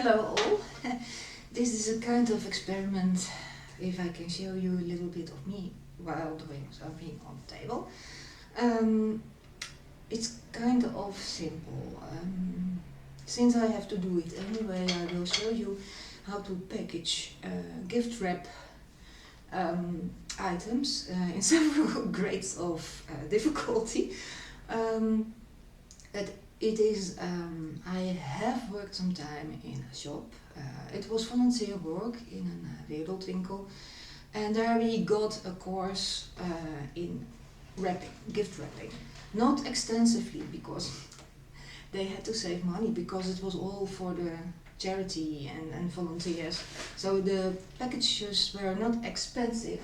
Hello all. This is a kind of experiment if I can show you a little bit of me while doing something on the table. It's kind of simple. Since I have to do it anyway, I will show you how to package gift wrap items in several grades of difficulty. It is, I have worked some time in a shop. It was volunteer work in a wereldwinkel, and there we got a course in wrapping, gift wrapping. Not extensively, because they had to save money, because it was all for the charity and volunteers. So the packages were not expensive.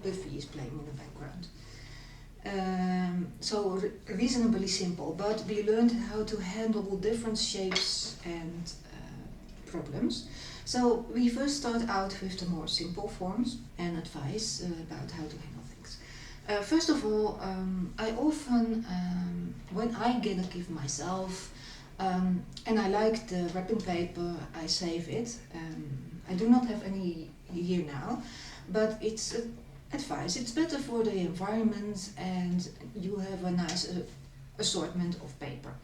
Buffy is playing in the background. So reasonably simple, but we learned how to handle different shapes and problems. So we first start out with the more simple forms and advice about how to handle things. First of all, I often, when I get a gift myself, and I like the wrapping paper, I save it. I do not have any here now, but it's advice. It's better for the environment, and you have a nice assortment of paper.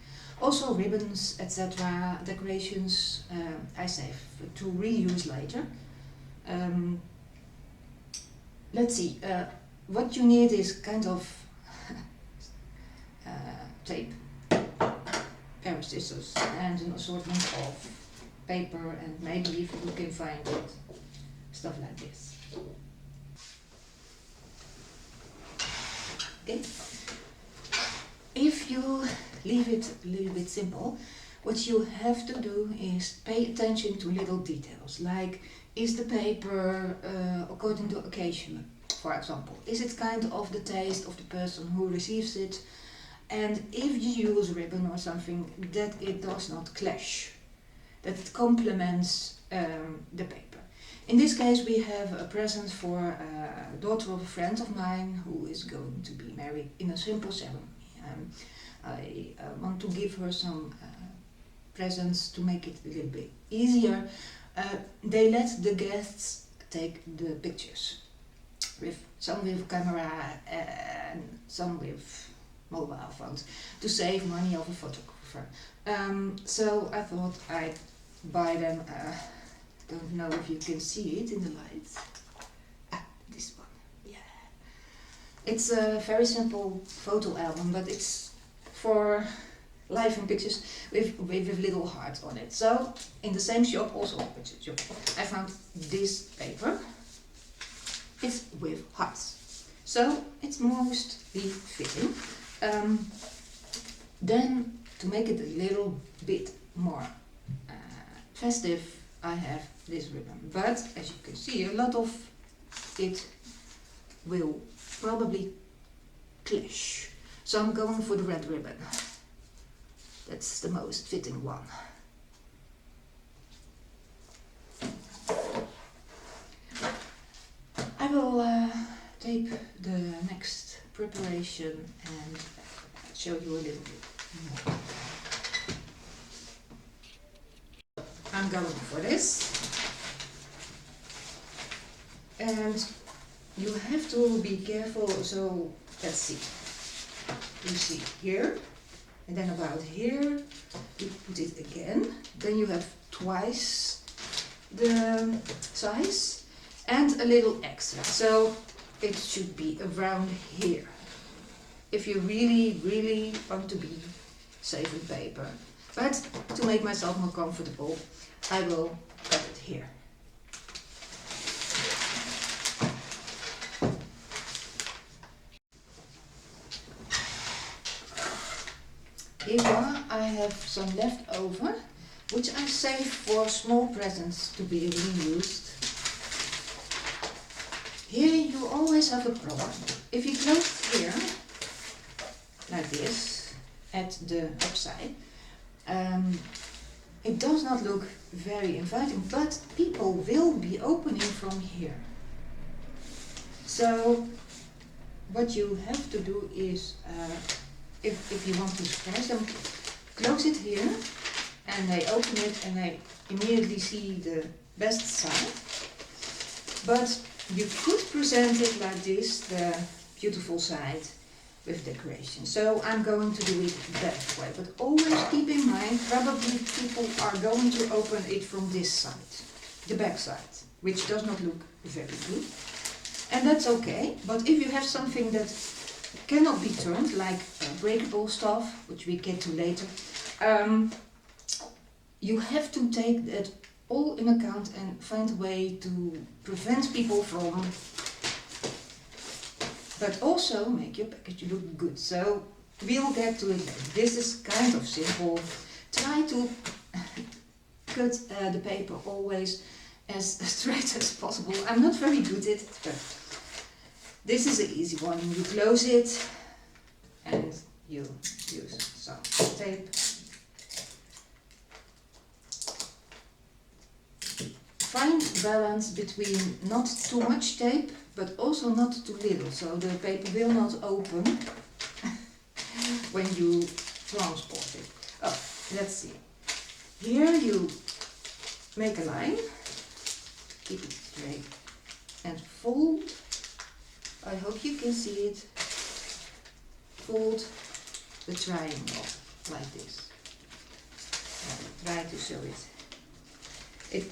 Also ribbons, etc., decorations, I save to reuse later. Let's see, what you need is kind of tape, pair of scissors, and an assortment of paper, and maybe if you can find it, stuff like this. Okay. If you leave it a little bit simple, what you have to do is pay attention to little details, like is the paper according to occasion, for example. Is it kind of the taste of the person who receives it? And if you use ribbon or something, that it does not clash, that it complements the paper. In this case, we have a present for a daughter of a friend of mine who is going to be married in a simple ceremony. I want to give her some presents to make it a little bit easier. They let the guests take the pictures, with some with camera and some with mobile phones, to save money of a photographer. So I thought I'd buy them. Don't know if you can see it in the lights. This one, yeah. It's a very simple photo album, but it's for life and pictures with little hearts on it. So in the same shop, also a picture shop, I found this paper. It's with hearts, so it's mostly fitting. Then to make it a little bit more festive, I have this ribbon, but as you can see, a lot of it will probably clash. So I'm going for the red ribbon. That's the most fitting one. I will tape the next preparation and show you a little bit more. I'm going for this. And you have to be careful, so let's see. You see here, and then about here, you put it again. Then you have twice the size and a little extra. So it should be around here. If you really want to be safe with paper. But to make myself more comfortable, I will cut it here. Here I have some left over, which I save for small presents to be reused. Here you always have a problem. If you close here, like this, at the upside, it does not look very inviting, but people will be opening from here. So what you have to do is, if you want to surprise them, close it here and they open it and they immediately see the best side. But you could present it like this, the beautiful side with decoration. So I'm going to do it that way, but always keep in mind, probably people are going to open it from this side, the back side, which does not look very good. And that's okay, but if you have something that cannot be turned, like breakable stuff, which we get to later, you have to take that all in account and find a way to prevent people from, but also make your package look good. So we'll get to it later. This is kind of simple. Try to cut the paper always as straight as possible. I'm not very good at it, but this is an easy one. You close it and you use some tape. Find balance between not too much tape, but also not too little, so the paper will not open when you transport it. Oh, let's see. Here you make a line, keep it straight, and fold. I hope you can see it. Fold the triangle like this. Try to show it.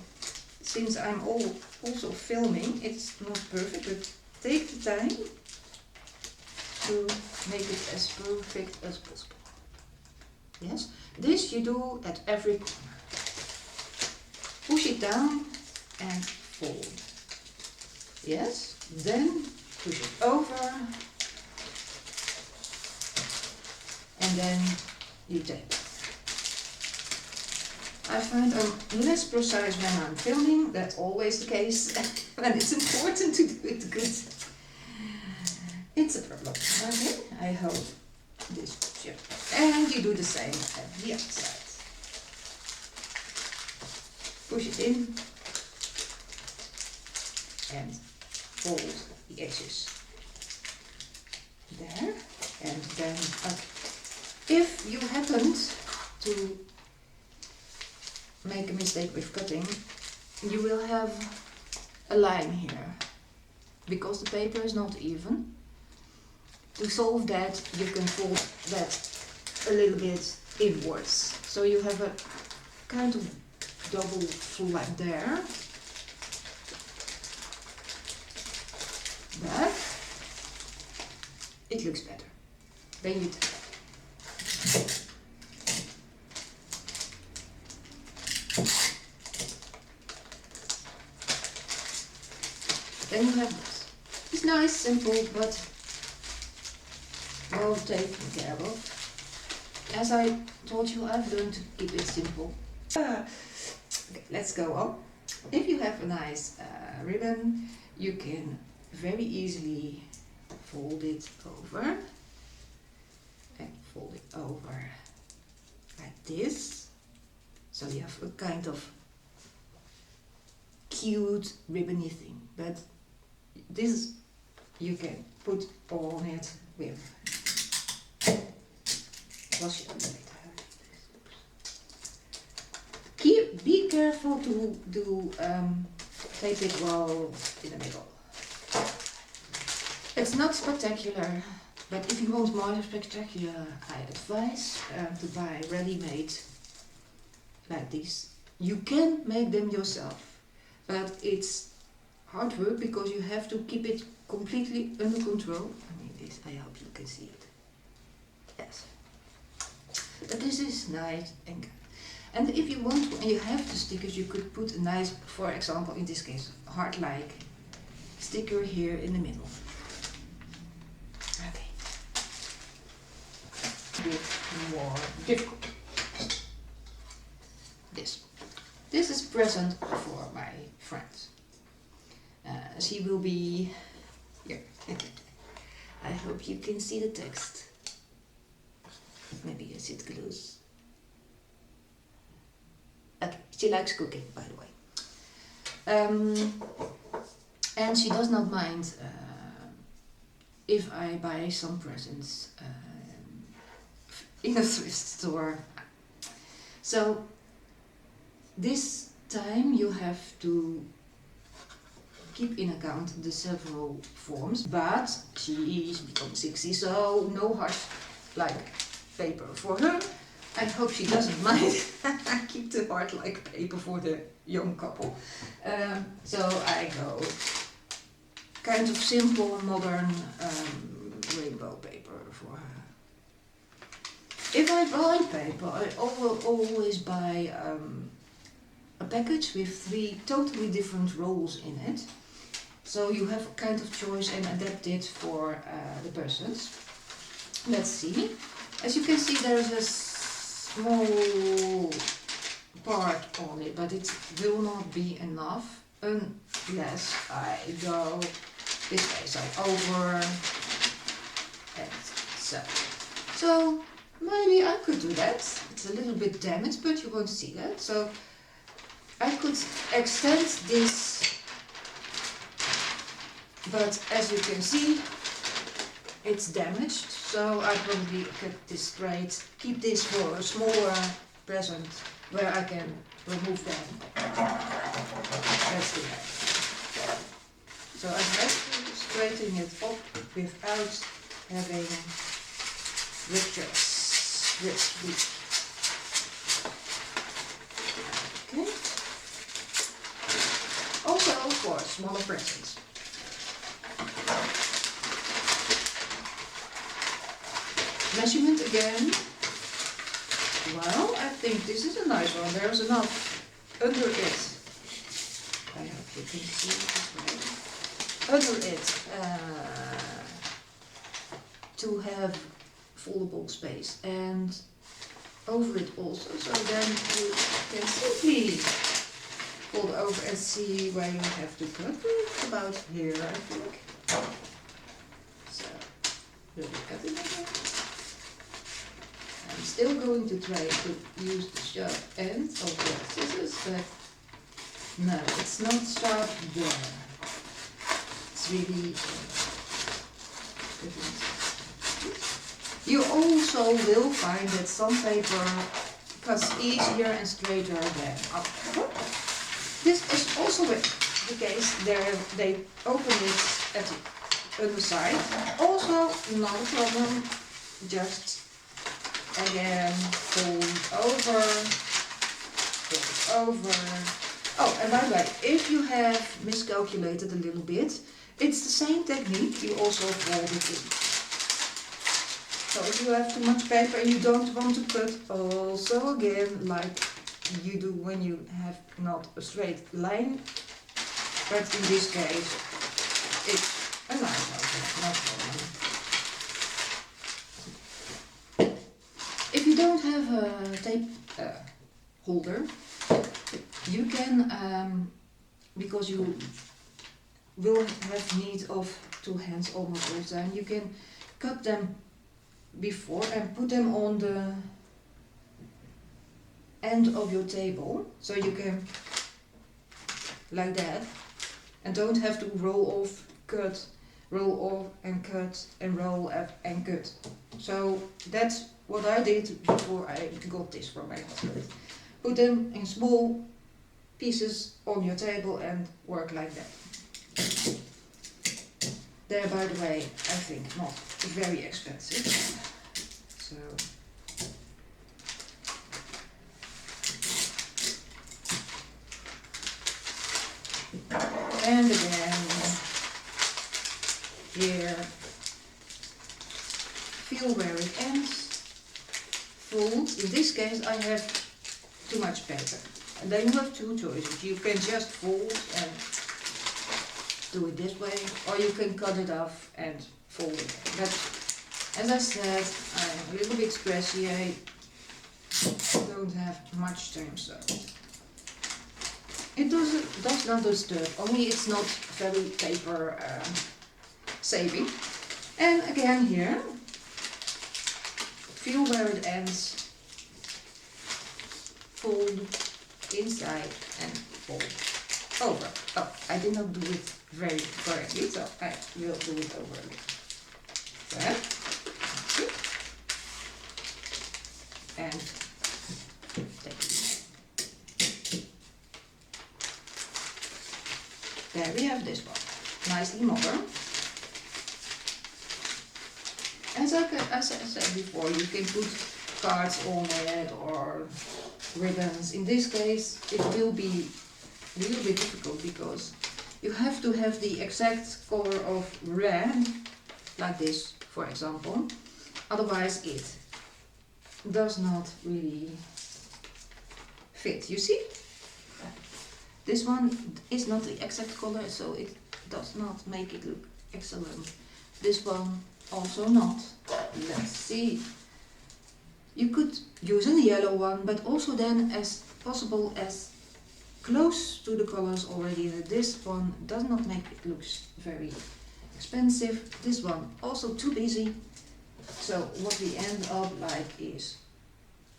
Since I'm also filming, it's not perfect, but take the time to make it as perfect as possible. Yes, this you do at every corner. Push it down and fold. Yes, then push it over and then you tape. I find I'm less precise when I'm filming, that's always the case, and it's important to do it good. It's a problem, okay? I hope this should. And you do the same at the other side. Push it in and fold the edges. There, and then up. If you happened to make a mistake with cutting, you will have a line here because the paper is not even. To solve that, you can fold that a little bit inwards, so you have a kind of double flap there. But it looks better. Then you take it. Then you have this. It's nice, simple, but well taken care of. As I told you, I've learned to keep it simple. Okay, let's go on. If you have a nice ribbon, you can very easily fold it over and fold it over like this. So you have a kind of cute ribbony thing, but this you can put on it with wash it later. Be careful to do tape it well in the middle. It's not spectacular, but if you want more spectacular, I advise to buy ready-made like these. You can make them yourself, but it's hard work because you have to keep it completely under control. I mean this, I hope you can see it. Yes. But this is nice and good. And if you want to, and you have the stickers, you could put a nice, for example, in this case, heart-like sticker here in the middle. Okay. A bit more difficult. This is present for my friend. She will be here. I hope you can see the text. Maybe I sit close. Okay, she likes cooking, by the way. And she does not mind if I buy some presents in a thrift store. So this time you have to keep in account the several forms, but she is become 60, so no hard like paper for her. I hope she doesn't mind. Keep the hard like paper for the young couple. So I go kind of simple, modern rainbow paper for her. If I buy paper, I will always buy a package with 3 totally different rolls in it. So you have a kind of choice and adapt it for the persons. Let's see. As you can see, there's a small part on it, but it will not be enough unless I go this way, so over and so. So maybe I could do that. It's a little bit damaged, but you won't see that. So I could extend this, but as you can see, it's damaged. So I probably cut this straight, keep this for a smaller present where I can remove them. That's the way. So I have to straighten it up without having ruptures. Okay. Also for smaller presents. Measurement again. Well, I think this is a nice one. There's enough under it. I hope you can see this way. Under it to have foldable space, and over it also. So then you can simply fold over and see where you have to cut. It's about here, I think. So really cut it again. I'm still going to try to use the sharp end of the scissors, but no, it's not sharp there. It's really different. You also will find that some paper cuts easier and straighter than other. This is also the case. They open it at the underside. Also, not a problem. Just again, fold over. Oh, and by the way, if you have miscalculated a little bit, it's the same technique. You also fold it in. So if you have too much paper and you don't want to cut, also again, like you do when you have not a straight line, but in this case, it's a line over, no problem. If you don't have a tape holder, you can, because you will have need of 2 hands almost all the time, you can cut them before and put them on the end of your table, so you can like that, and don't have to roll off, cut, roll off and cut and roll up and cut. So that's what I did before I got this from my husband. Put them in small pieces on your table and work like that. They're, by the way, I think not very expensive. So and again here, feel where it ends. Fold. In this case, I have too much paper, and then you have 2 choices. You can just fold and do it this way, or you can cut it off and fold it. But as I said, I'm a little bit stressy. I don't have much time, so it does not disturb. Only it's not very paper saving. And again here, feel where it ends. Fold inside and fold over. Oh, I did not do it very correctly, so I will do it over again. There. And take it. There we have this one, nicely modern. As I said before, you can put cards on it or ribbons. In this case, it will be a little bit difficult because you have to have the exact color of red, like this, for example. Otherwise, it does not really fit. You see? This one is not the exact color, so it does not make it look excellent. This one also not. Let's see. You could use a yellow one, but also then as possible as close to the colors already. This one does not make it look very expensive. This one also too busy. So what we end up like is,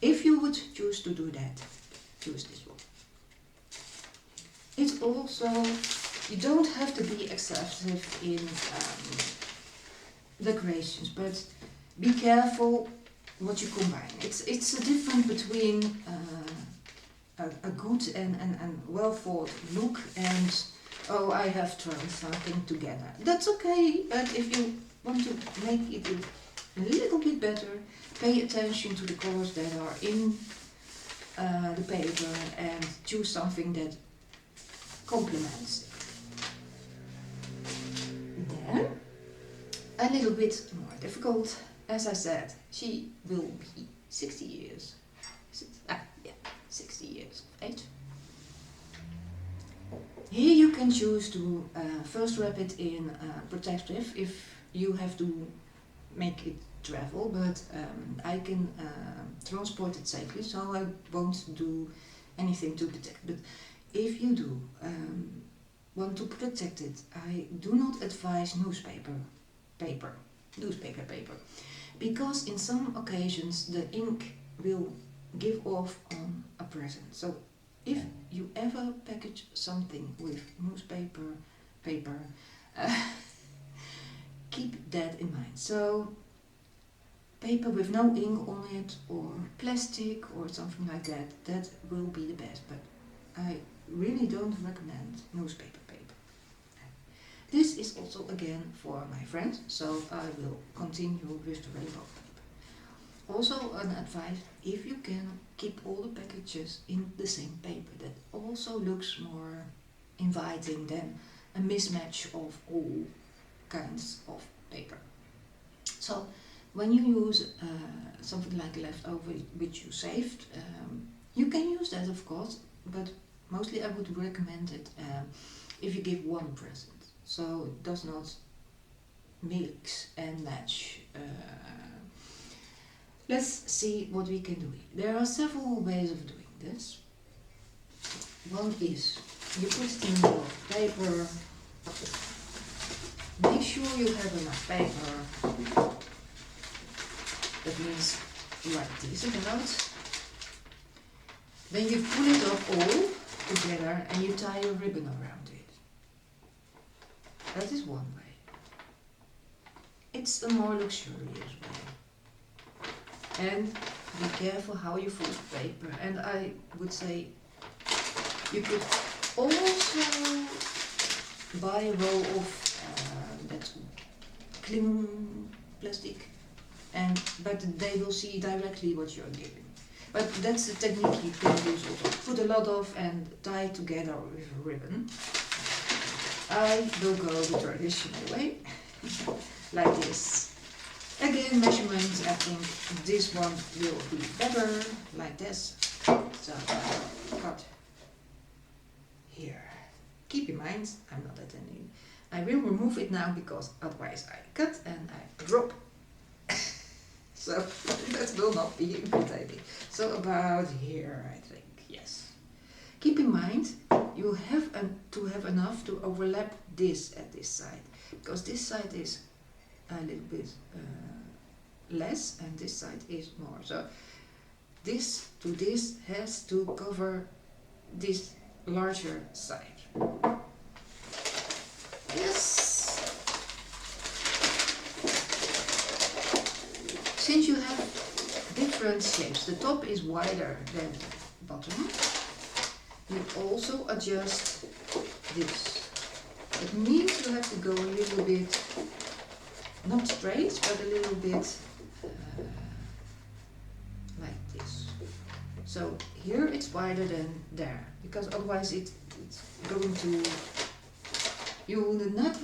if you would choose to do that, choose this one. It's also, you don't have to be excessive in decorations, but be careful what you combine. It's a difference between a good and well thought look and, oh, I have thrown something together. That's okay, but if you want to make it a little bit better, pay attention to the colors that are in the paper and choose something that complements it. Then, a little bit more difficult. As I said, she will be 60 years. 60 years of age. Here you can choose to first wrap it in protective if you have to make it travel, but I can transport it safely, so I won't do anything to protect. But if you do want to protect it, I do not advise newspaper paper, because in some occasions the ink will give off on a present. So if you ever package something with newspaper paper, keep that in mind. So paper with no ink on it, or plastic or something like that, that will be the best, but I really don't recommend newspaper paper. This is also again for my friends, so I will continue with the rainbow paper. Also an advice, if you can, keep all the packages in the same paper. That also looks more inviting than a mismatch of all kinds of paper. So when you use something like leftover which you saved, you can use that of course, but mostly I would recommend it if you give one present, so it does not mix and match. Let's see what we can do. There are several ways of doing this. One is, you put it in the middle of paper. Make sure you have enough paper. That means like this about. Then you pull it up all together and you tie a ribbon around it. That is one way. It's a more luxurious way. And be careful how you fold the paper. And I would say you could also buy a roll of that cling plastic, but they will see directly what you're giving. But that's the technique you can use also. Put a lot of and tie together with a ribbon. I will go the traditional way, like this. Again, measurements, I think this one will be better, like this. So cut here. Keep in mind, I'm not attending. I will remove it now because otherwise I cut and I drop. So that will not be a good idea. So about here, I think, yes. Keep in mind, you have to have enough to overlap this at this side, because this side is a little bit less and this side is more. So this to this has to cover this larger side. Yes. Since you have different shapes, the top is wider than the bottom, you also adjust this. It means you have to go a little bit, not straight, but a little bit like this. So here it's wider than there, because otherwise it's going to, you will not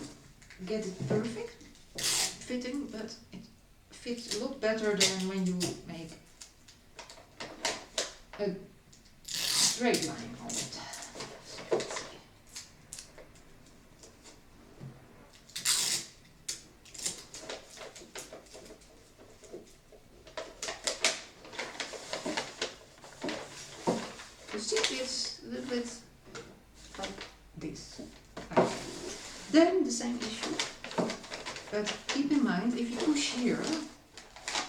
get it perfect fitting, but it fits a lot better than when you make a straight line on it. So let's see. You see, it's a little bit like this. Okay. Then the same issue, but keep in mind, if you push here,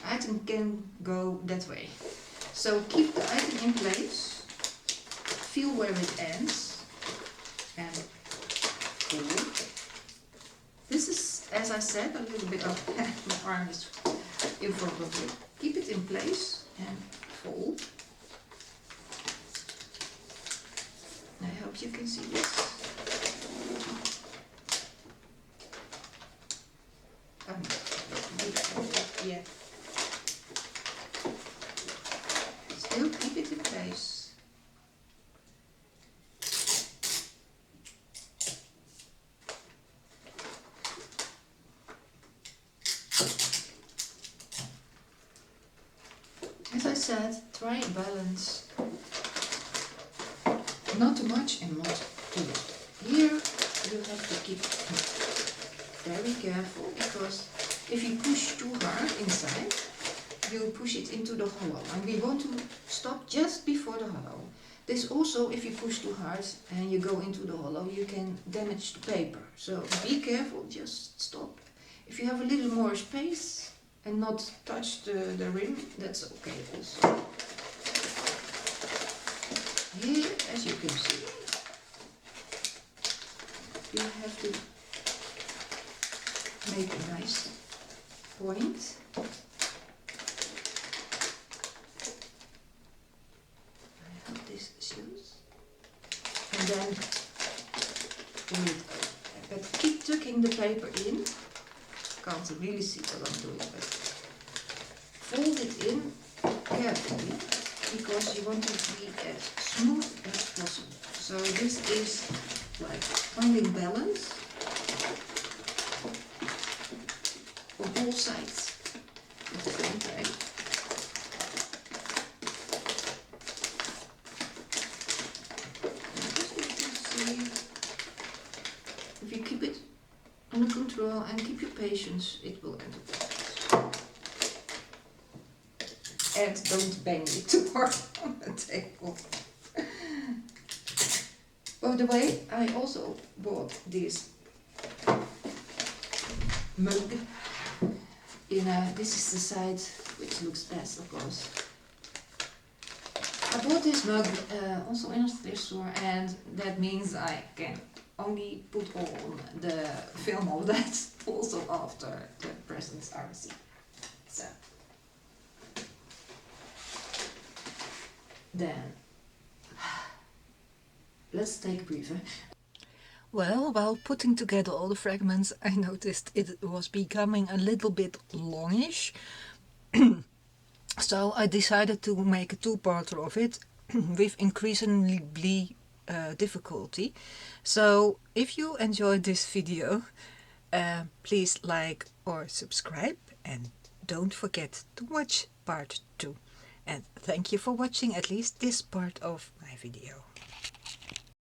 item can go that way. So keep the item in place, feel where it ends, and pull. This is, as I said, a little bit of my arm is in front of it. Keep it in place and fold. I hope you can see this. Yeah. Still keep it in place. As I said, try and balance. Not too much and not too little. Here you have to keep very careful, because if you push too hard inside, you push it into the hollow, and we want to stop just before the hollow. This also, if you push too hard and you go into the hollow, you can damage the paper. So be careful, just stop. If you have a little more space and not touch the rim, that's okay also. Here, as you can see, you have to make a nice point. I hope this shows. And then pull it over. But keep tucking the paper in. Can't really see what I'm doing, but fold it in carefully, because you want to be as smooth as possible. So this is like finding balance on all sides at the same time. Just need to see, if you keep it under control and keep your patience, it will end up. And don't bang it too hard on the table. By the way, I also bought this mug. This is the side which looks best, of course. I bought this mug also in a thrift store, and that means I can only put on the film of that also after the presents are received. So then let's take a breather. Well, while putting together all the fragments, I noticed it was becoming a little bit longish. So I decided to make a two-parter of it with increasingly difficulty. So if you enjoyed this video, please like or subscribe, and don't forget to watch part 2. And thank you for watching at least this part of my video.